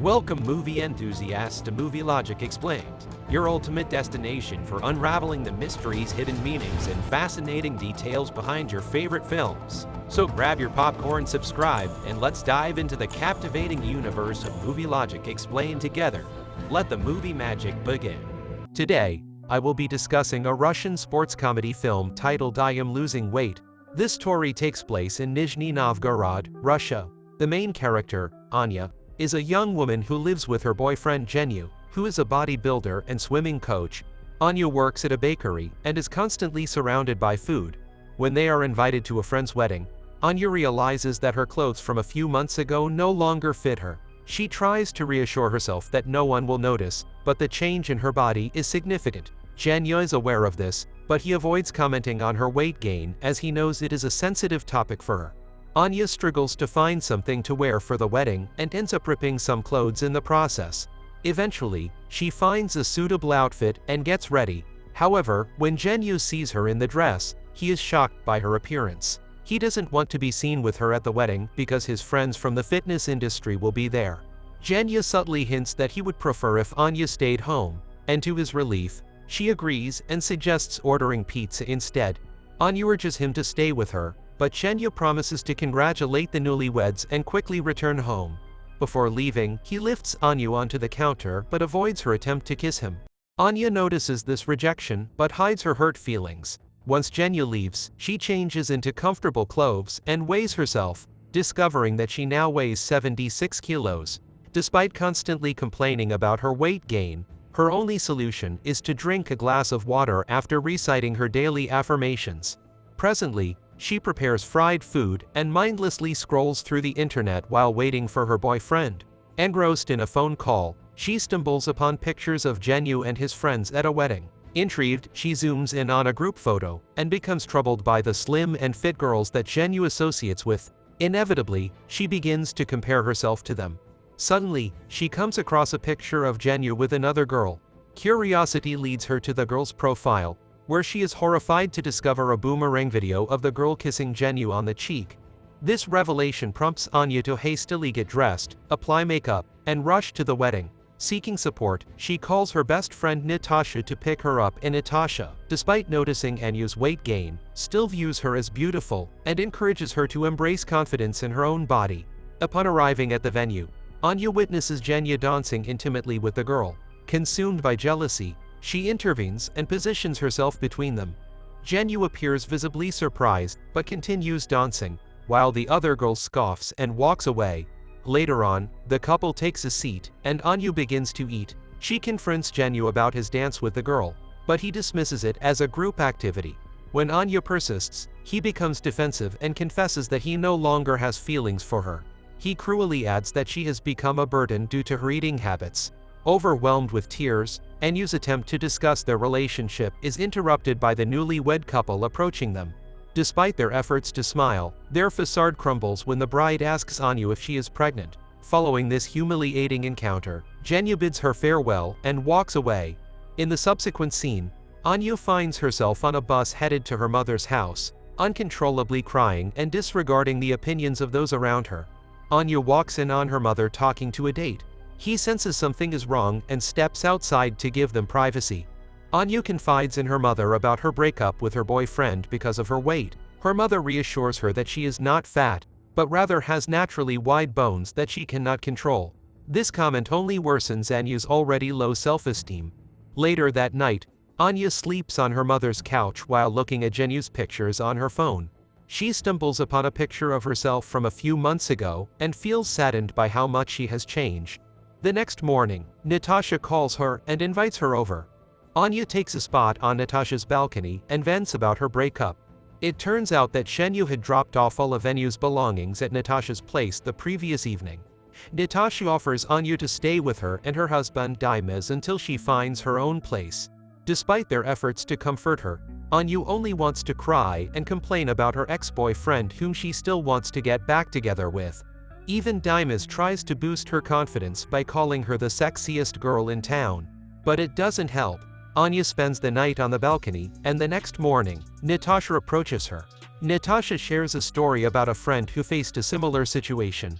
Welcome movie enthusiasts to Movie Logic Explained, your ultimate destination for unraveling the mysteries, hidden meanings, and fascinating details behind your favorite films. So grab your popcorn, subscribe, and let's dive into the captivating universe of Movie Logic Explained together. Let the movie magic begin. Today, I will be discussing a Russian sports comedy film titled I Am Losing Weight. This story takes place in Nizhny Novgorod, Russia. The main character, Anya, is a young woman who lives with her boyfriend Genu, who is a bodybuilder and swimming coach. Anya works at a bakery and is constantly surrounded by food. When they are invited to a friend's wedding, Anya realizes that her clothes from a few months ago no longer fit her. She tries to reassure herself that no one will notice, but the change in her body is significant. Genu is aware of this, but he avoids commenting on her weight gain as he knows it is a sensitive topic for her. Anya struggles to find something to wear for the wedding and ends up ripping some clothes in the process. Eventually, she finds a suitable outfit and gets ready. However, when Genu sees her in the dress, he is shocked by her appearance. He doesn't want to be seen with her at the wedding because his friends from the fitness industry will be there. Genu subtly hints that he would prefer if Anya stayed home, and to his relief, she agrees and suggests ordering pizza instead. Anya urges him to stay with her, but Genu promises to congratulate the newlyweds and quickly return home. Before leaving, he lifts Anya onto the counter but avoids her attempt to kiss him. Anya notices this rejection but hides her hurt feelings. Once Genu leaves, she changes into comfortable clothes and weighs herself, discovering that she now weighs 76 kilos. Despite constantly complaining about her weight gain, her only solution is to drink a glass of water after reciting her daily affirmations. Presently, she prepares fried food and mindlessly scrolls through the internet while waiting for her boyfriend. Engrossed in a phone call, she stumbles upon pictures of Genu and his friends at a wedding. Intrigued, she zooms in on a group photo and becomes troubled by the slim and fit girls that Genu associates with. Inevitably, she begins to compare herself to them. Suddenly, she comes across a picture of Genu with another girl. Curiosity leads her to the girl's profile, where she is horrified to discover a boomerang video of the girl kissing Genu on the cheek. This revelation prompts Anya to hastily get dressed, apply makeup, and rush to the wedding. Seeking support, she calls her best friend Natasha to pick her up, and Natasha, despite noticing Anya's weight gain, still views her as beautiful and encourages her to embrace confidence in her own body. Upon arriving at the venue, Anya witnesses Genu dancing intimately with the girl. Consumed by jealousy, she intervenes and positions herself between them. Genu appears visibly surprised but continues dancing, while the other girl scoffs and walks away. Later on, the couple takes a seat, and Anya begins to eat. She confronts Genu about his dance with the girl, but he dismisses it as a group activity. When Anya persists, he becomes defensive and confesses that he no longer has feelings for her. He cruelly adds that she has become a burden due to her eating habits. Overwhelmed with tears, Anyu's attempt to discuss their relationship is interrupted by the newlywed couple approaching them. Despite their efforts to smile, their facade crumbles when the bride asks Anya if she is pregnant. Following this humiliating encounter, Genu bids her farewell and walks away. In the subsequent scene, Anya finds herself on a bus headed to her mother's house, uncontrollably crying and disregarding the opinions of those around her. Anya walks in on her mother talking to a date. He senses something is wrong and steps outside to give them privacy. Anya confides in her mother about her breakup with her boyfriend because of her weight. Her mother reassures her that she is not fat, but rather has naturally wide bones that she cannot control. This comment only worsens Anyu's already low self-esteem. Later that night, Anya sleeps on her mother's couch while looking at Genu's pictures on her phone. She stumbles upon a picture of herself from a few months ago and feels saddened by how much she has changed. The next morning, Natasha calls her and invites her over. Anya takes a spot on Natasha's balcony and vents about her breakup. It turns out that Genu had dropped off all of Anyu's belongings at Natasha's place the previous evening. Natasha offers Anya to stay with her and her husband Dimes until she finds her own place. Despite their efforts to comfort her, Anya only wants to cry and complain about her ex-boyfriend whom she still wants to get back together with. Even Dimes tries to boost her confidence by calling her the sexiest girl in town. But it doesn't help. Anya spends the night on the balcony, and the next morning, Natasha approaches her. Natasha shares a story about a friend who faced a similar situation.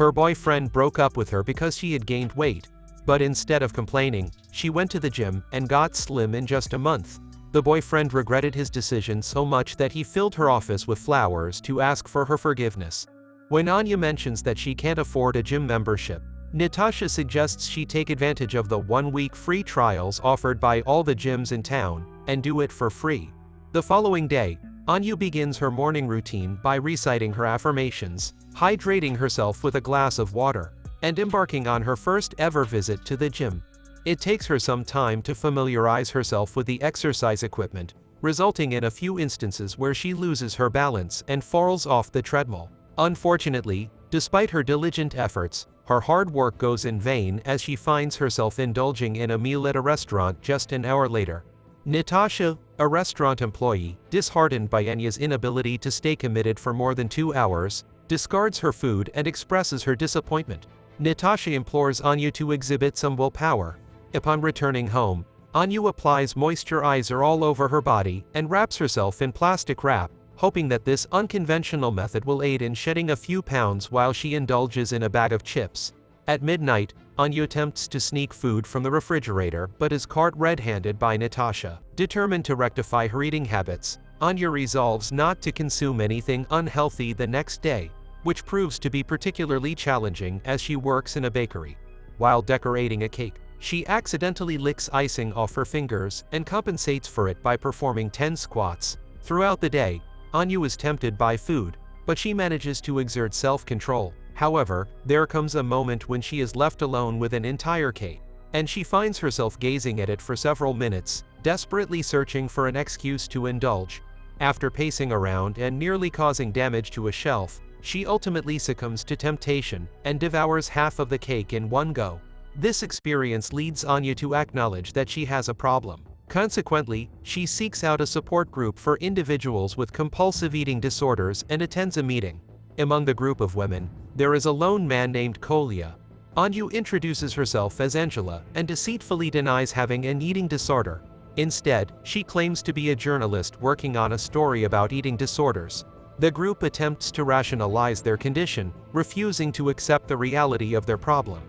Her boyfriend broke up with her because she had gained weight. But instead of complaining, she went to the gym and got slim in just a month. The boyfriend regretted his decision so much that he filled her office with flowers to ask for her forgiveness. When Anya mentions that she can't afford a gym membership, Natasha suggests she take advantage of the 1-week free trials offered by all the gyms in town, and do it for free. The following day, Anya begins her morning routine by reciting her affirmations, hydrating herself with a glass of water, and embarking on her first ever visit to the gym. It takes her some time to familiarize herself with the exercise equipment, resulting in a few instances where she loses her balance and falls off the treadmill. Unfortunately, despite her diligent efforts, her hard work goes in vain as she finds herself indulging in a meal at a restaurant just an hour later. Natasha, a restaurant employee, disheartened by Anya's inability to stay committed for more than 2 hours, discards her food and expresses her disappointment. Natasha implores Anya to exhibit some willpower. Upon returning home, Anya applies moisturizer all over her body and wraps herself in plastic wrap, hoping that this unconventional method will aid in shedding a few pounds while she indulges in a bag of chips. At midnight, Anya attempts to sneak food from the refrigerator but is caught red-handed by Natasha. Determined to rectify her eating habits, Anya resolves not to consume anything unhealthy the next day, which proves to be particularly challenging as she works in a bakery. While decorating a cake, she accidentally licks icing off her fingers and compensates for it by performing 10 squats. Throughout the day, Anya is tempted by food, but she manages to exert self-control. However, there comes a moment when she is left alone with an entire cake, and she finds herself gazing at it for several minutes, desperately searching for an excuse to indulge. After pacing around and nearly causing damage to a shelf, she ultimately succumbs to temptation and devours half of the cake in one go. This experience leads Anya to acknowledge that she has a problem. Consequently, she seeks out a support group for individuals with compulsive eating disorders and attends a meeting. Among the group of women, there is a lone man named Kolya. Anya introduces herself as Angela and deceitfully denies having an eating disorder. Instead, she claims to be a journalist working on a story about eating disorders. The group attempts to rationalize their condition, refusing to accept the reality of their problem.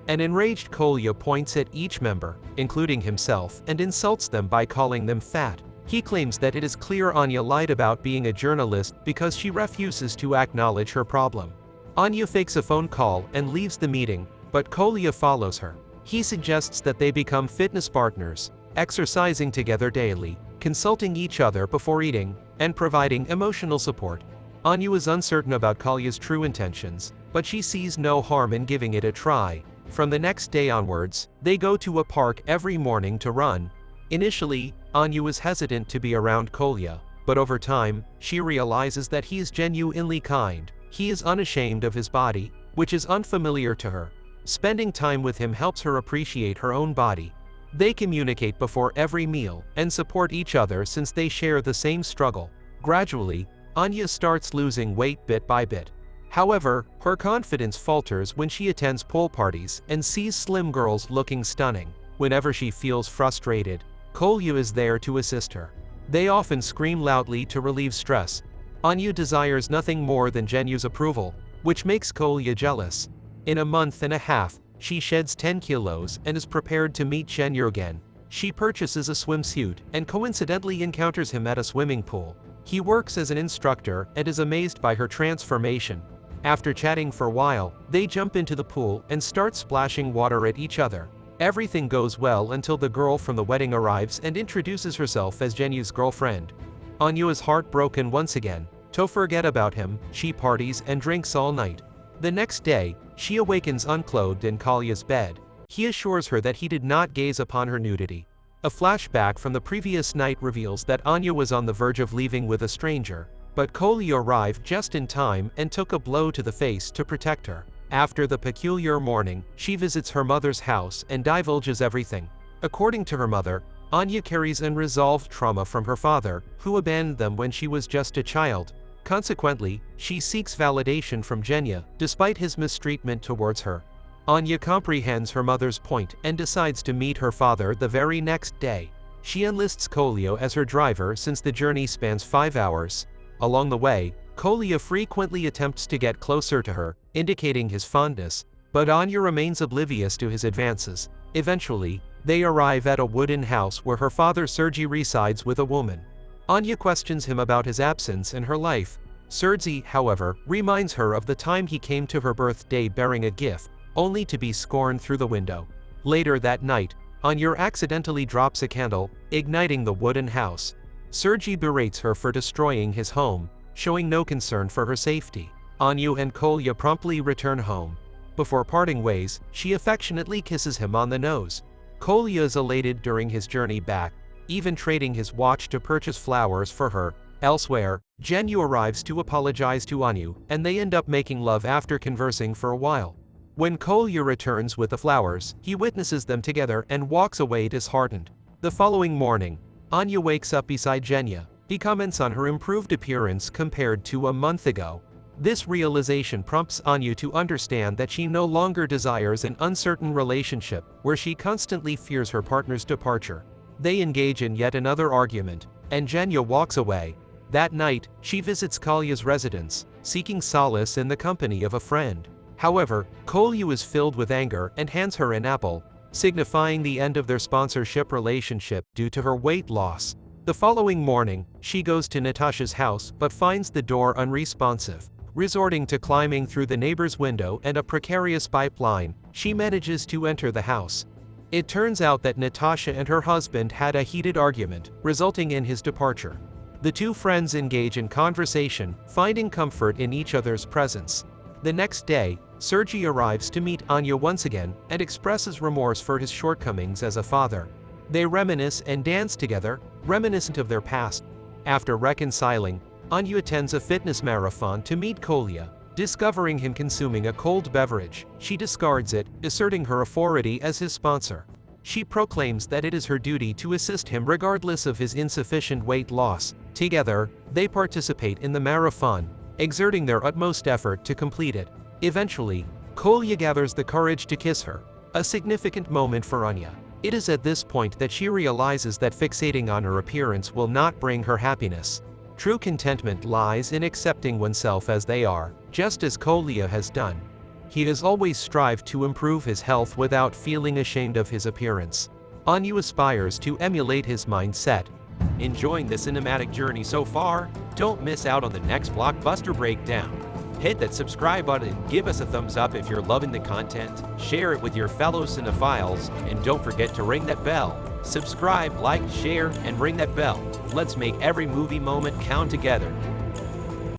An enraged Kolya points at each member, including himself, and insults them by calling them fat. He claims that it is clear Anya lied about being a journalist because she refuses to acknowledge her problem. Anya fakes a phone call and leaves the meeting, but Kolya follows her. He suggests that they become fitness partners, exercising together daily, consulting each other before eating, and providing emotional support. Anya is uncertain about Kolya's true intentions, but she sees no harm in giving it a try. From the next day onwards, they go to a park every morning to run. Initially, Anya is hesitant to be around Kolya, but over time, she realizes that he is genuinely kind. He is unashamed of his body, which is unfamiliar to her. Spending time with him helps her appreciate her own body. They communicate before every meal and support each other since they share the same struggle. Gradually, Anya starts losing weight bit by bit. However, her confidence falters when she attends pool parties and sees slim girls looking stunning. Whenever she feels frustrated, Kolya is there to assist her. They often scream loudly to relieve stress. Anya desires nothing more than Genyu's approval, which makes Kolya jealous. In a month and a half, she sheds 10 kilos and is prepared to meet Genyu again. She purchases a swimsuit and coincidentally encounters him at a swimming pool. He works as an instructor and is amazed by her transformation. After chatting for a while, they jump into the pool and start splashing water at each other. Everything goes well until the girl from the wedding arrives and introduces herself as Genyu's girlfriend. Anya is heartbroken once again. To forget about him, she parties and drinks all night. The next day, she awakens unclothed in Kolya's bed. He assures her that he did not gaze upon her nudity. A flashback from the previous night reveals that Anya was on the verge of leaving with a stranger, but Kolya arrived just in time and took a blow to the face to protect her. After the peculiar morning, she visits her mother's house and divulges everything. According to her mother, Anya carries unresolved trauma from her father, who abandoned them when she was just a child. Consequently, she seeks validation from Genyu, despite his mistreatment towards her. Anya comprehends her mother's point and decides to meet her father the very next day. She enlists Kolya as her driver since the journey spans 5 hours. Along the way, Kolya frequently attempts to get closer to her, indicating his fondness, but Anya remains oblivious to his advances. Eventually, they arrive at a wooden house where her father Sergei resides with a woman. Anya questions him about his absence in her life. Sergei, however, reminds her of the time he came to her birthday bearing a gift, only to be scorned through the window. Later that night, Anya accidentally drops a candle, igniting the wooden house. Sergei berates her for destroying his home, showing no concern for her safety. Anya and Kolya promptly return home. Before parting ways, she affectionately kisses him on the nose. Kolya is elated during his journey back, even trading his watch to purchase flowers for her. Elsewhere, Jenyu arrives to apologize to Anya, and they end up making love after conversing for a while. When Kolya returns with the flowers, he witnesses them together and walks away disheartened. The following morning, Anya wakes up beside Genya. He comments on her improved appearance compared to a month ago. This realization prompts Anya to understand that she no longer desires an uncertain relationship where she constantly fears her partner's departure. They engage in yet another argument, and Genya walks away. That night, she visits Kolya's residence, seeking solace in the company of a friend. However, Kolya is filled with anger and hands her an apple, signifying the end of their sponsorship relationship due to her weight loss. The following morning, she goes to Natasha's house but finds the door unresponsive. Resorting to climbing through the neighbor's window and a precarious pipeline, she manages to enter the house. It turns out that Natasha and her husband had a heated argument, resulting in his departure. The two friends engage in conversation, finding comfort in each other's presence. The next day, Sergei arrives to meet Anya once again and expresses remorse for his shortcomings as a father. They reminisce and dance together, reminiscent of their past. After reconciling, Anya attends a fitness marathon to meet Kolya. Discovering him consuming a cold beverage, she discards it, asserting her authority as his sponsor. She proclaims that it is her duty to assist him regardless of his insufficient weight loss. Together, they participate in the marathon, exerting their utmost effort to complete it. Eventually, Kolya gathers the courage to kiss her, a significant moment for Anya. It is at this point that she realizes that fixating on her appearance will not bring her happiness. True contentment lies in accepting oneself as they are, just as Kolya has done. He has always strived to improve his health without feeling ashamed of his appearance. Anya aspires to emulate his mindset. Enjoying the cinematic journey so far? Don't miss out on the next blockbuster breakdown. Hit that subscribe button and give us a thumbs up if you're loving the content, share it with your fellow cinephiles, and don't forget to ring that bell. Subscribe, like, share, and ring that bell. Let's make every movie moment count together.